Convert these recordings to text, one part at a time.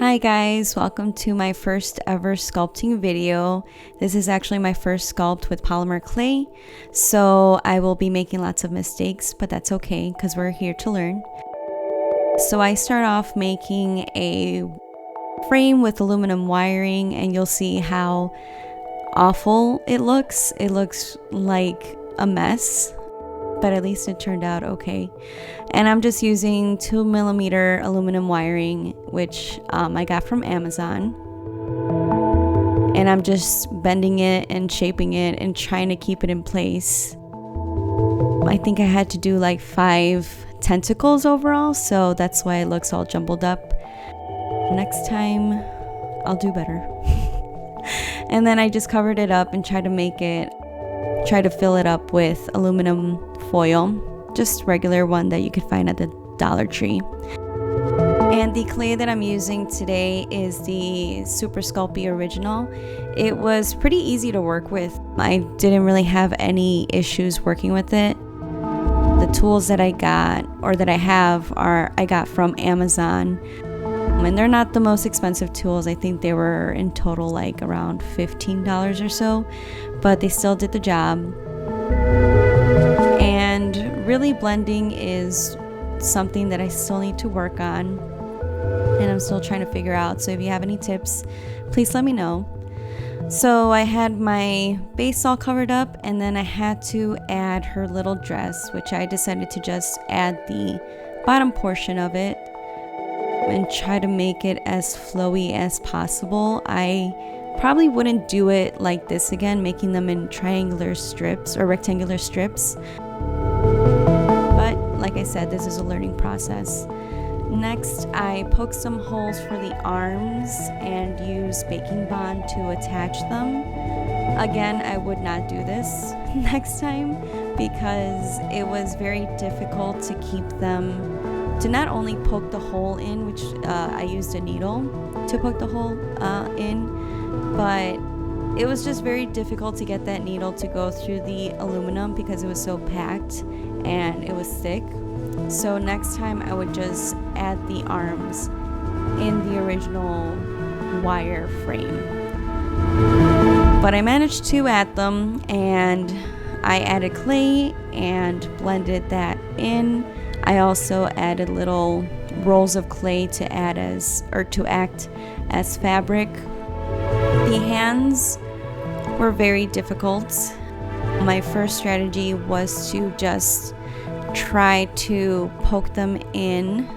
Hi guys, welcome to my first ever sculpting video. This is actually my first sculpt with polymer clay, so I will be making lots of mistakes, but that's okay because we're here to learn. So I start off making a frame with aluminum wiring, and you'll see how awful it looks. It looks like a mess, but at least it turned out okay. And I'm just using 2mm aluminum wiring, which I got from Amazon. And I'm just bending it and shaping it and trying to keep it in place. I think I had to do like 5 tentacles overall, so that's why it looks all jumbled up. Next time, I'll do better. And then I just covered it up and tried to fill it up with aluminum foil, just regular one that you could find at the Dollar Tree. And the clay that I'm using today is the Super Sculpey Original. It was pretty easy to work with. I didn't really have any issues working with it. The tools that I got, or that I have, I got from Amazon. And they're not the most expensive tools. I think they were in total like around $15 or so, but they still did the job. And really, blending is something that I still need to work on, and I'm still trying to figure out. So if you have any tips, please let me know. So I had my base all covered up, and then I had to add her little dress, which I decided to just add the bottom portion of it and try to make it as flowy as possible. I probably wouldn't do it like this again, making them in triangular strips or rectangular strips. But like I said, this is a learning process. Next, I poked some holes for the arms and used baking bond to attach them. Again, I would not do this next time because it was very difficult to keep them, to not only poke the hole in, which I used a needle to poke the hole in, but it was just very difficult to get that needle to go through the aluminum because it was so packed and it was thick. So next time I would just add the arms in the original wire frame. But I managed to add them, and I added clay and blended that in. I also added little rolls of clay to act as fabric. The hands were very difficult. My first strategy was to just try to poke them in,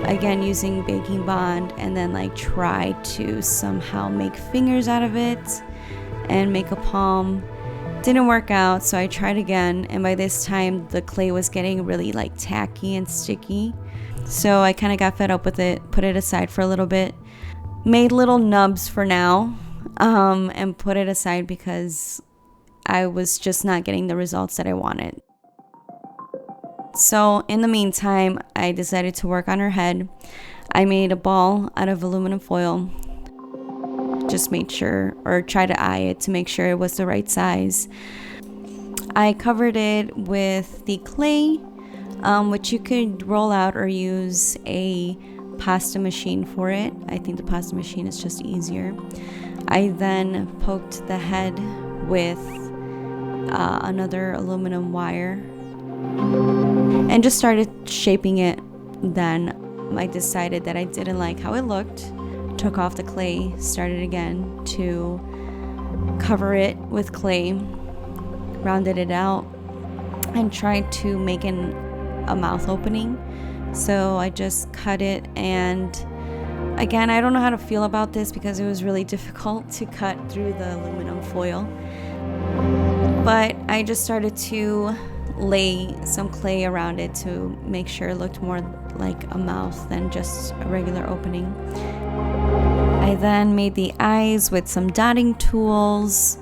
again using baking bond, and then like try to somehow make fingers out of it and make a palm. Didn't work out, so I tried again, and by this time the clay was getting really like tacky and sticky, so I kind of got fed up with it, put it aside for a little bit, made little nubs for now, and put it aside because I was just not getting the results that I wanted. So in the meantime, I decided to work on her head. I made a ball out of aluminum foil. Just made sure, or try to eye it to make sure it was the right size. I covered it with the clay, which you could roll out or use a pasta machine for it. I think the pasta machine is just easier. I then poked the head with another aluminum wire and just started shaping it. Then I decided that I didn't like how it looked, took off the clay, started again to cover it with clay, rounded it out, and tried to make a mouth opening. So I just cut it, and again, I don't know how to feel about this because it was really difficult to cut through the aluminum foil, but I just started to lay some clay around it to make sure it looked more like a mouth than just a regular opening. I then made the eyes with some dotting tools,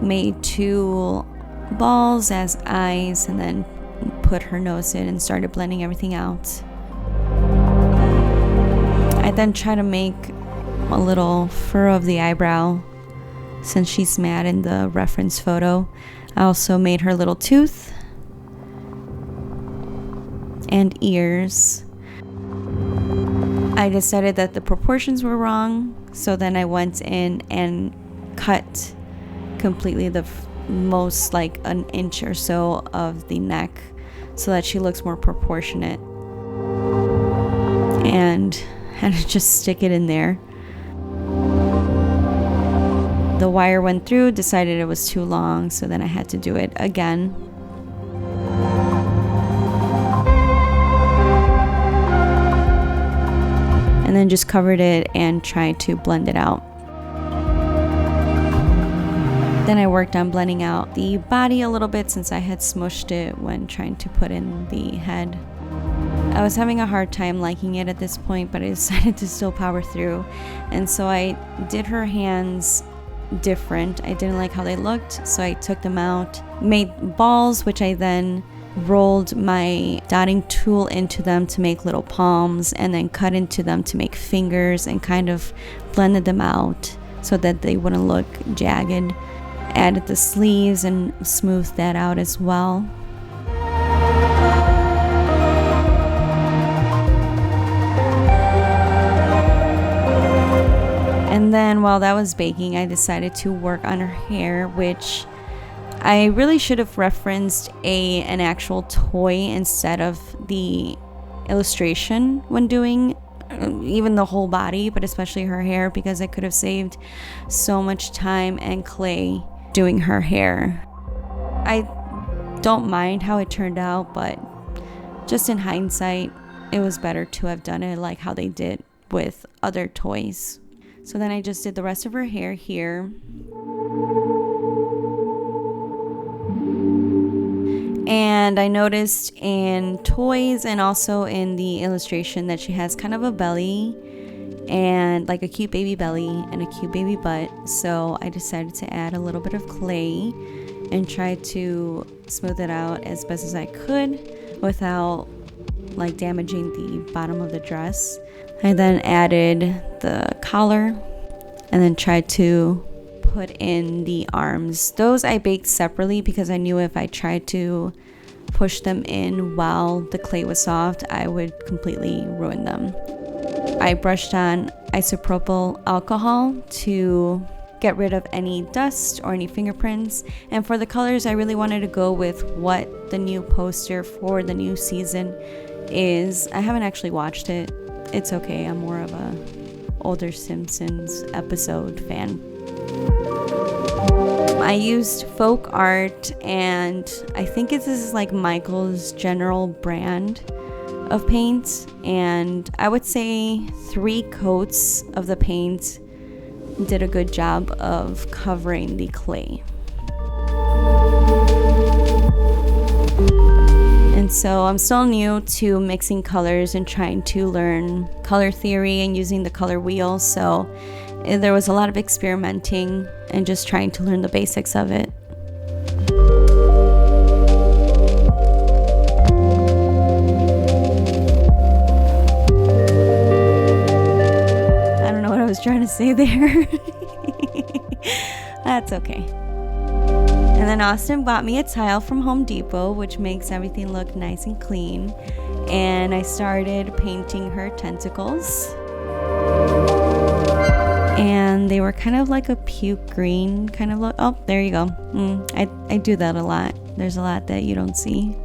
made 2 balls as eyes, and then put her nose in and started blending everything out. I then tried to make a little fur of the eyebrow since she's mad in the reference photo. I also made her little tooth and ears. I decided that the proportions were wrong, so then I went in and cut completely the most, like an inch or so of the neck, so that she looks more proportionate, and had to just stick it in there. The wire went through, decided it was too long, so then I had to do it again. And then just covered it and tried to blend it out. Then I worked on blending out the body a little bit, since I had smushed it when trying to put in the head. I was having a hard time liking it at this point, but I decided to still power through. And so I did her hands different. I didn't like how they looked, so I took them out, made balls, which I then rolled my dotting tool into them to make little palms, and then cut into them to make fingers, and kind of blended them out so that they wouldn't look jagged. Added the sleeves and smoothed that out as well. And then while that was baking, I decided to work on her hair, which I really should have referenced an actual toy instead of the illustration when doing even the whole body, but especially her hair, because I could have saved so much time and clay doing her hair. I don't mind how it turned out, but just in hindsight, it was better to have done it like how they did with other toys. So then I just did the rest of her hair here. And I noticed in toys and also in the illustration that she has kind of a belly and like a cute baby belly and a cute baby butt. So I decided to add a little bit of clay and try to smooth it out as best as I could without like damaging the bottom of the dress. I then added the collar and then tried to put in the arms. Those I baked separately because I knew if I tried to push them in while the clay was soft, I would completely ruin them. I brushed on isopropyl alcohol to get rid of any dust or any fingerprints. And for the colors, I really wanted to go with what the new poster for the new season is. I haven't actually watched it. It's okay. I'm more of a older Simpsons episode fan. I used folk art, and I think this is like Michael's general brand of paint, and I would say 3 coats of the paint did a good job of covering the clay. And so I'm still new to mixing colors and trying to learn color theory and using the color wheel, so there was a lot of experimenting and just trying to learn the basics of it. I don't know what I was trying to say there. That's okay. And then Austin bought me a tile from Home Depot, which makes everything look nice and clean. And I started painting her tentacles. And they were kind of like a puke green kind of look. Oh, there you go. I do that a lot. There's a lot that you don't see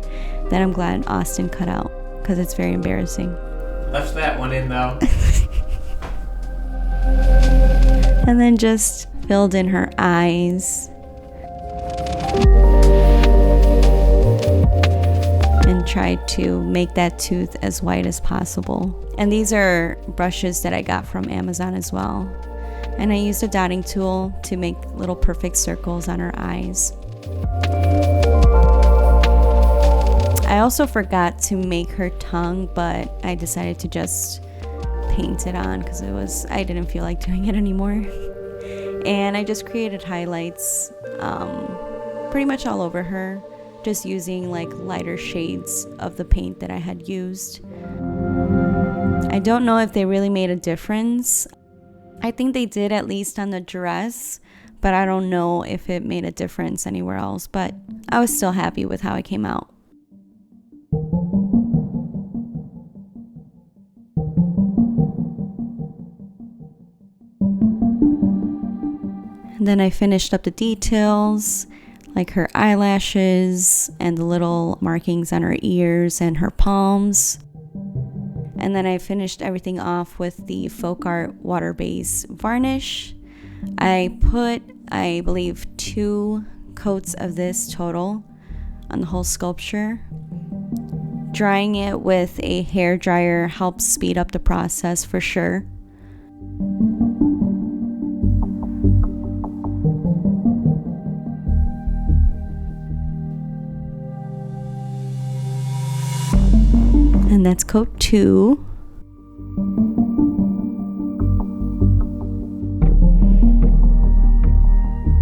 that I'm glad Austin cut out because it's very embarrassing. Left that one in though. And then just filled in her eyes. And tried to make that tooth as white as possible. And these are brushes that I got from Amazon as well. And I used a dotting tool to make little perfect circles on her eyes. I also forgot to make her tongue, but I decided to just paint it on because I didn't feel like doing it anymore. And I just created highlights pretty much all over her, just using like lighter shades of the paint that I had used. I don't know if they really made a difference. I think they did, at least on the dress, but I don't know if it made a difference anywhere else. But I was still happy with how it came out. then I finished up the details, like her eyelashes and the little markings on her ears and her palms. And then I finished everything off with the Folk Art water-based varnish. I put, I believe, 2 coats of this total on the whole sculpture. Drying it with a hair dryer helps speed up the process for sure. And that's coat 2.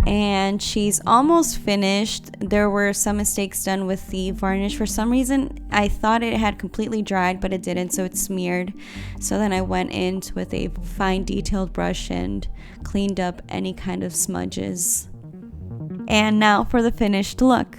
And she's almost finished. There were some mistakes done with the varnish. For some reason, I thought it had completely dried, but it didn't, so it smeared. So then I went in with a fine detailed brush and cleaned up any kind of smudges. And now for the finished look.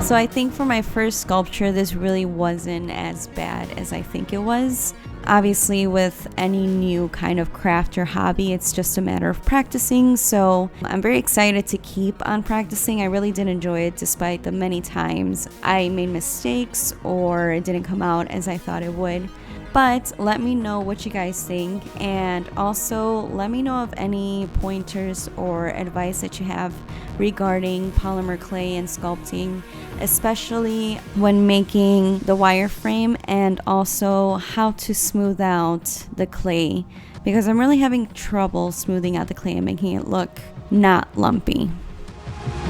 So I think for my first sculpture, this really wasn't as bad as I think it was. Obviously, with any new kind of craft or hobby, it's just a matter of practicing. So I'm very excited to keep on practicing. I really did enjoy it despite the many times I made mistakes or it didn't come out as I thought it would. But let me know what you guys think, and also let me know of any pointers or advice that you have regarding polymer clay and sculpting, especially when making the wireframe, and also how to smooth out the clay, because I'm really having trouble smoothing out the clay and making it look not lumpy.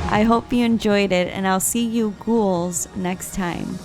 I hope you enjoyed it, and I'll see you ghouls next time.